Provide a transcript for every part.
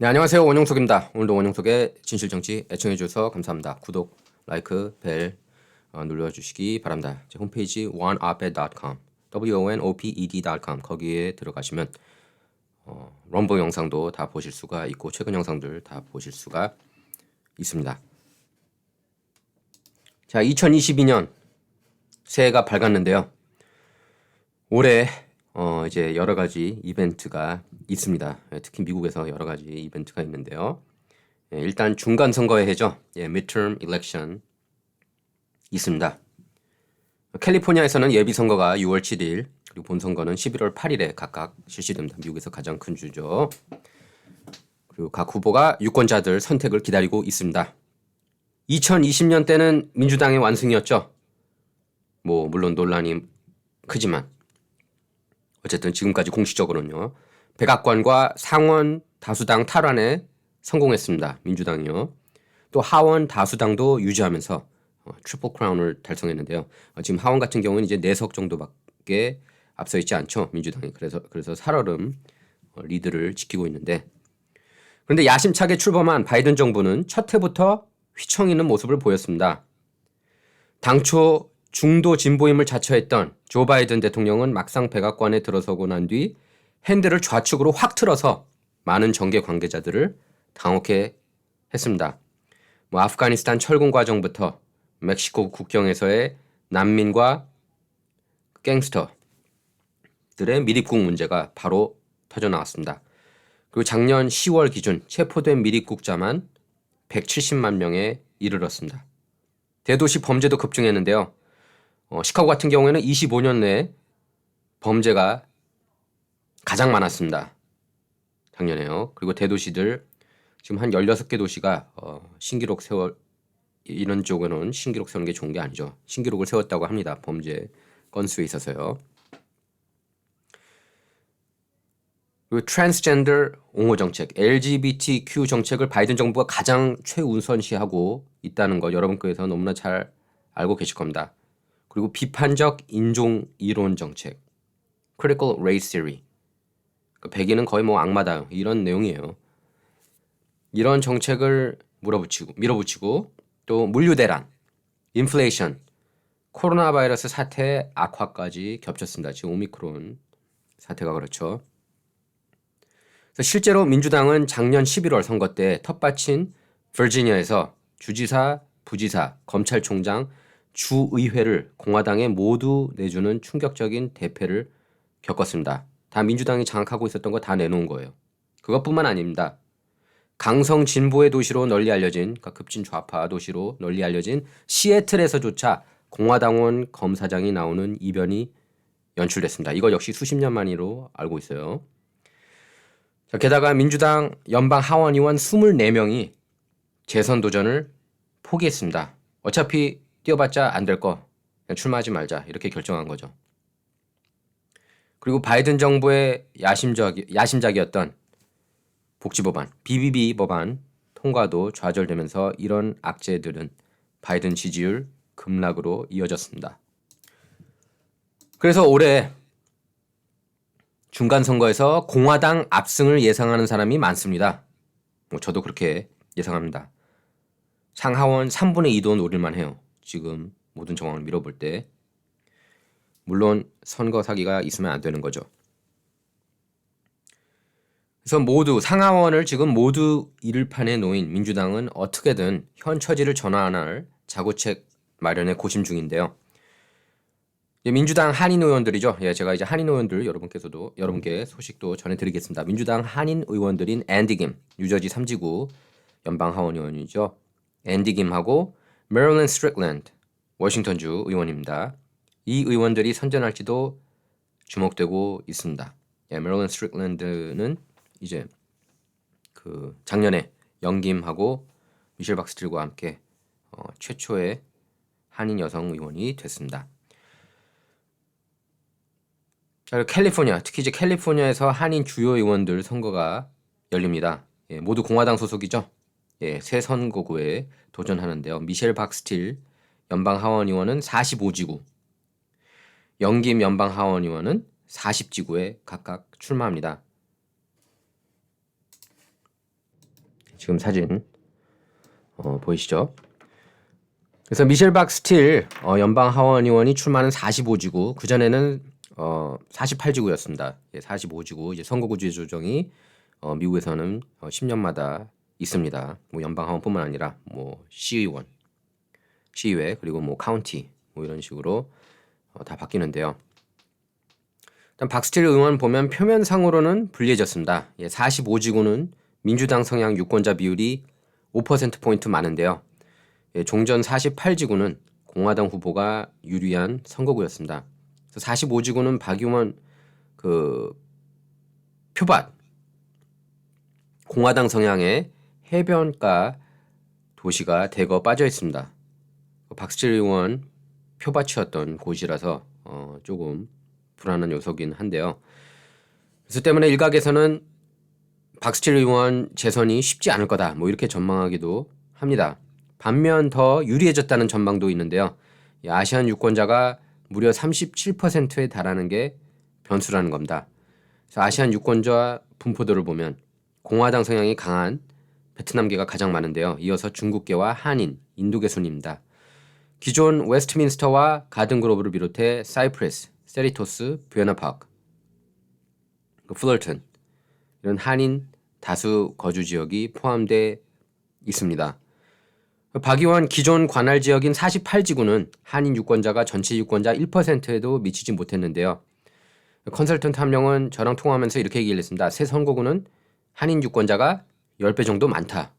네, 안녕하세요. 원영석입니다. 오늘도 원영석의 진실정치 애청해주셔서 감사합니다. 구독, 라이크, 벨 눌러주시기 바랍니다. 제 홈페이지 oneoped.com, wonoped.com 거기에 들어가시면 럼버 영상도 다 보실 수가 있고 최근 영상들 다 보실 수가 있습니다. 자, 2022년 새해가 밝았는데요. 올해 이제 여러 가지 이벤트가 있습니다. 특히 미국에서 여러 가지 이벤트가 있는데요. 일단 중간 선거의 해죠. midterm election 있습니다. 캘리포니아에서는 예비 선거가 6월 7일 그리고 본 선거는 11월 8일에 각각 실시됩니다. 미국에서 가장 큰 주죠. 그리고 각 후보가 유권자들 선택을 기다리고 있습니다. 2020년 때는 민주당의 완승이었죠. 물론 논란이 크지만 어쨌든 지금까지 공식적으로는요. 백악관과 상원 다수당 탈환에 성공했습니다. 민주당이요. 또 하원 다수당도 유지하면서 트리플 크라운을 달성했는데요. 지금 하원 같은 경우는 이제 4석 정도밖에 앞서 있지 않죠. 민주당이. 그래서 살얼음 리드를 지키고 있는데 그런데 야심차게 출범한 바이든 정부는 첫 해부터 휘청이는 모습을 보였습니다. 당초 중도 진보임을 자처했던 조 바이든 대통령은 막상 백악관에 들어서고 난 뒤 핸들을 좌측으로 확 틀어서 많은 정계 관계자들을 당혹해 했습니다. 아프가니스탄 철군 과정부터 멕시코 국경에서의 난민과 갱스터들의 미립국 문제가 바로 터져 나왔습니다. 그리고 작년 10월 기준 체포된 미립국자만 170만 명에 이르렀습니다. 대도시 범죄도 급증했는데요. 시카고 같은 경우에는 25년 내에 범죄가 가장 많았습니다. 작년에요. 그리고 대도시들 지금 한 16개 도시가 신기록 이런 쪽에는 신기록 세우는 게 좋은 게 아니죠. 신기록을 세웠다고 합니다. 범죄 건수에 있어서요. 그리고 트랜스젠더 옹호 정책, LGBTQ 정책을 바이든 정부가 가장 최우선시하고 있다는 걸 여러분께서 너무나 잘 알고 계실 겁니다. 그리고 비판적 인종 이론 정책, Critical Race Theory, 백인은 거의 악마다 이런 내용이에요. 이런 정책을 밀어붙이고 또 물류대란, 인플레이션, 코로나 바이러스 사태 악화까지 겹쳤습니다. 지금 오미크론 사태가 그렇죠. 그래서 실제로 민주당은 작년 11월 선거 때 텃밭인 버지니아에서 주지사, 부지사, 검찰총장, 주의회를 공화당에 모두 내주는 충격적인 대패를 겪었습니다. 다 민주당이 장악하고 있었던 거 다 내놓은 거예요. 그것뿐만 아닙니다. 강성 진보의 도시로 널리 알려진, 그러니까 급진 좌파 도시로 널리 알려진 시애틀에서조차 공화당원 검사장이 나오는 이변이 연출됐습니다. 이거 역시 수십 년 만으로 알고 있어요. 자, 게다가 민주당 연방 하원 의원 24명이 재선 도전을 포기했습니다. 어차피 뛰어봤자 안 될 거 그냥 출마하지 말자 이렇게 결정한 거죠. 그리고 바이든 정부의 야심작이었던 복지법안, BBB 법안 통과도 좌절되면서 이런 악재들은 바이든 지지율 급락으로 이어졌습니다. 그래서 올해 중간선거에서 공화당 압승을 예상하는 사람이 많습니다. 저도 그렇게 예상합니다. 상하원 3분의 2도 노릴만 해요. 지금 모든 정황을 밀어볼 때. 물론 선거 사기가 있으면 안 되는 거죠. 그래서 상하원을 지금 모두 잃을 판에 놓인 민주당은 어떻게든 현 처지를 전환할 자구책 마련에 고심 중인데요. 민주당 한인 의원들이죠. 제가 이제 한인 의원들 여러분께 소식도 전해드리겠습니다. 민주당 한인 의원들인 앤디 김, 뉴저지 3지구 연방 하원 의원이죠. 앤디 김하고 메릴랜드 스트릭랜드, 워싱턴주 의원입니다. 이 의원들이 선전할지도 주목되고 있습니다. 메릴랜드 스트릭랜드는 이제 작년에 영김하고 미셸 박스틸과 함께 최초의 한인 여성 의원이 됐습니다. 캘리포니아, 특히 이제 캘리포니아에서 한인 주요 의원들 선거가 열립니다. 모두 공화당 소속이죠. 새 선거구에 도전하는데요. 미셸 박스틸 연방 하원 의원은 45지구, 영김 연방 하원 의원은 40지구에 각각 출마합니다. 지금 사진 보이시죠? 그래서 미셸 박스틸 연방 하원 의원이 출마하는 45지구, 그 전에는 48지구였습니다. 예, 45지구 이제 선거구제 조정이 미국에서는 10년마다 있습니다. 뭐 연방 하원뿐만 아니라 뭐 시의원, 시의회 그리고 뭐 카운티 뭐 이런 식으로 다 바뀌는데요. 일단 박스틸 의원 보면 표면상으로는 불리해졌습니다. 예, 45지구는 민주당 성향 유권자 비율이 5%포인트 많은데요. 예, 종전 48지구는 공화당 후보가 유리한 선거구였습니다. 45지구는 박 의원 그 표밭 공화당 성향의 해변가 도시가 대거 빠져 있습니다. 박스틸 의원 표밭이었던 곳이라서 조금 불안한 요소긴 한데요. 그래서 때문에 일각에서는 박스틸 의원 재선이 쉽지 않을 거다 뭐 이렇게 전망하기도 합니다. 반면 더 유리해졌다는 전망도 있는데요. 아시안 유권자가 무려 37%에 달하는 게 변수라는 겁니다. 그래서 아시안 유권자 분포도를 보면 공화당 성향이 강한 베트남계가 가장 많은데요. 이어서 중국계와 한인, 인도계 순입니다. 기존 웨스트민스터와 가든그로브를 비롯해 사이프레스, 세리토스, 부에나파크, 플러튼 이런 한인 다수 거주 지역이 포함되어 있습니다. 박 의원 기존 관할 지역인 48지구는 한인 유권자가 전체 유권자 1%에도 미치지 못했는데요. 컨설턴트 한 명은 저랑 통화하면서 이렇게 얘기를 했습니다. 새 선거구는 한인 유권자가 10배 정도 많다.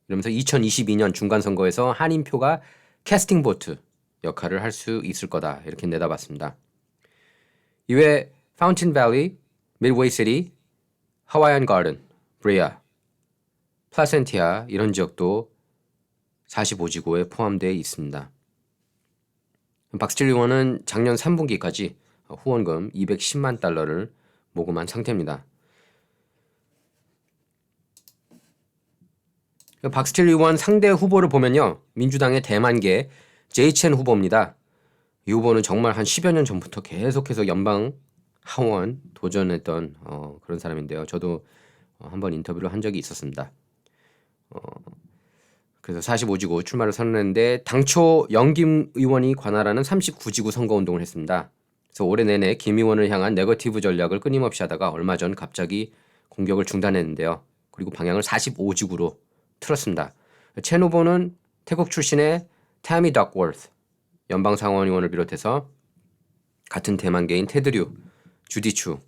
이러면서 2022년 중간선거에서 한인표가 캐스팅 보트 역할을 할 수 있을 거다. 이렇게 내다봤습니다. 이외에 파운틴 밸리, 밀웨이 시티, 하와이안 가든, 브레아, 플라센티아 이런 지역도 45지구에 포함되어 있습니다. 박스틸 의원은 작년 3분기까지 후원금 210만 달러를 모금한 상태입니다. 박스틸 의원 상대 후보를 보면요. 민주당의 대만계 제이첸 후보입니다. 이 후보는 정말 한 10여 년 전부터 계속해서 연방 하원 도전했던 그런 사람인데요. 저도 한번 인터뷰를 한 적이 있었습니다. 그래서 45지구 출마를 선언했는데 당초 영김 의원이 관할하는 39지구 선거운동을 했습니다. 그래서 올해 내내 김 의원을 향한 네거티브 전략을 끊임없이 하다가 얼마 전 갑자기 공격을 중단했는데요. 그리고 방향을 45지구로 틀었습니다. 첸 후보는 태국 출신의 타미 덕워스 연방상원 의원을 비롯해서 같은 대만계인 테드류, 주디추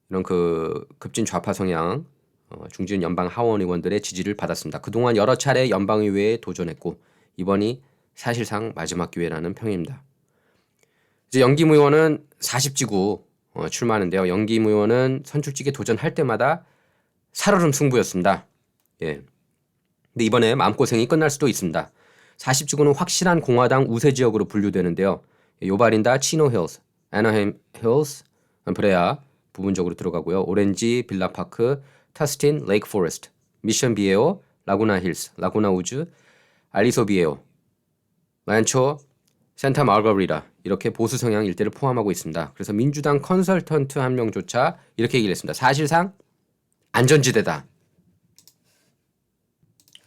이런 그 급진 좌파 성향 중진 연방 하원 의원들의 지지를 받았습니다. 그동안 여러 차례 연방의회에 도전했고 이번이 사실상 마지막 기회라는 평입니다. 이제 영김 의원은 40지구 출마하는데요. 영김 의원은 선출직에 도전할 때마다 살얼음 승부였습니다. 예. 근데 이번에 마음고생이 끝날 수도 있습니다. 40지구는 확실한 공화당 우세 지역으로 분류되는데요. 요바린다, 치노 힐스, 애나햄 힐스, 브레아 부분적으로 들어가고요. 오렌지, 빌라파크, 타스틴, 레이크 포레스트, 미션 비에오, 라구나 힐스, 라구나 우즈, 알리소 비에오, 란초, 센타 마르가리타 이렇게 보수 성향 일대를 포함하고 있습니다. 그래서 민주당 컨설턴트 한 명조차 이렇게 얘기를 했습니다. 사실상 안전지대다.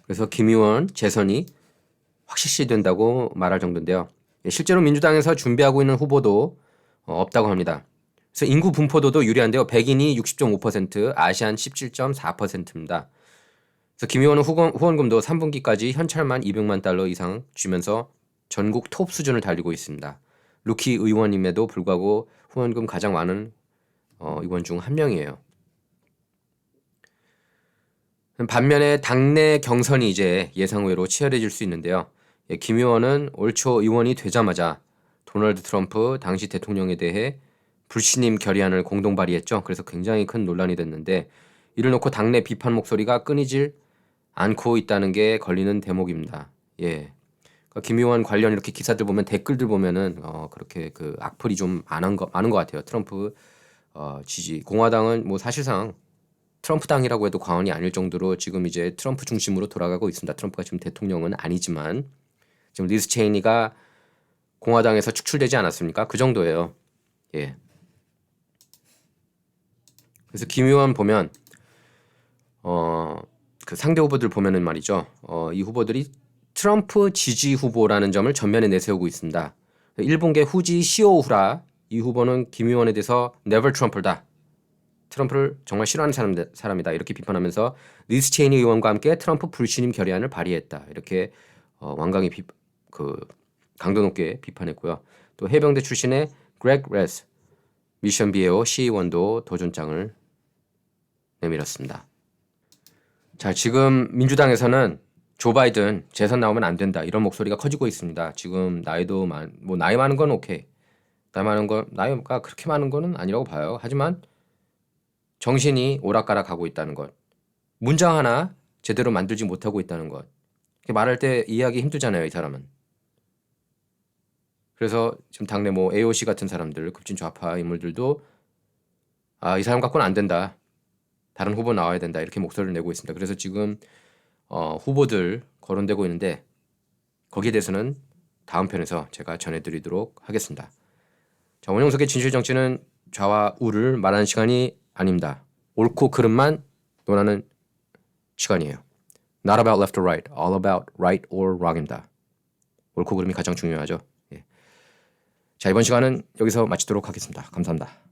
그래서 김 의원 재선이 확실시 된다고 말할 정도인데요. 실제로 민주당에서 준비하고 있는 후보도 없다고 합니다. 그래서 인구 분포도도 유리한데요. 백인이 60.5%, 아시안 17.4%입니다. 그래서 김 의원은 후원금도 3분기까지 현찰만 200만 달러 이상 주면서 전국 톱 수준을 달리고 있습니다. 루키 의원임에도 불구하고 후원금 가장 많은 의원 중 한 명이에요. 반면에 당내 경선이 이제 예상외로 치열해질 수 있는데요. 김 의원은 올 초 의원이 되자마자 도널드 트럼프 당시 대통령에 대해 불신임 결의안을 공동 발의했죠. 그래서 굉장히 큰 논란이 됐는데 이를 놓고 당내 비판 목소리가 끊이질 않고 있다는 게 걸리는 대목입니다. 예. 그러니까 김 의원 관련 이렇게 기사들 보면 댓글들 보면은 그렇게 그 악플이 좀 많은 것 같아요. 트럼프 지지. 공화당은 뭐 사실상 트럼프 당이라고 해도 과언이 아닐 정도로 지금 이제 트럼프 중심으로 돌아가고 있습니다. 트럼프가 지금 대통령은 아니지만 지금 리즈 체이니가 공화당에서 축출되지 않았습니까? 그 정도예요. 예. 그래서 김 의원 보면 그 상대 후보들 보면은 말이죠. 이 후보들이 트럼프 지지 후보라는 점을 전면에 내세우고 있습니다. 일본계 후지 시오후라 이 후보는 김 의원에 대해서 never Trump다. 트럼프를 정말 싫어하는 사람이다. 이렇게 비판하면서 리스 체이니 의원과 함께 트럼프 불신임 결의안을 발의했다. 이렇게 완강히 강도 높게 비판했고요. 또 해병대 출신의 그렉 레스 미션 비에오 시의원도 도전장을 내밀었습니다. 자, 지금 민주당에서는 조 바이든 재선 나오면 안 된다 이런 목소리가 커지고 있습니다. 지금 나이도 나이 많은 건 오케이. 나이가 그렇게 많은 거는 아니라고 봐요. 하지만 정신이 오락가락하고 있다는 것, 문장 하나 제대로 만들지 못하고 있다는 것, 말할 때 이해하기 힘들잖아요, 이 사람은. 그래서 지금 당내 AOC 같은 사람들, 급진 좌파 인물들도 이 사람 갖고는 안 된다, 다른 후보 나와야 된다 이렇게 목소리를 내고 있습니다. 그래서 지금 후보들 거론되고 있는데 거기에 대해서는 다음 편에서 제가 전해드리도록 하겠습니다. 자, 원영석의 진실정치는 좌와 우를 말하는 시간이 아닙니다. 옳고 그름만 논하는 시간이에요. Not about left or right, all about right or wrong입니다. 옳고 그름이 가장 중요하죠. 예. 자, 이번 시간은 여기서 마치도록 하겠습니다. 감사합니다.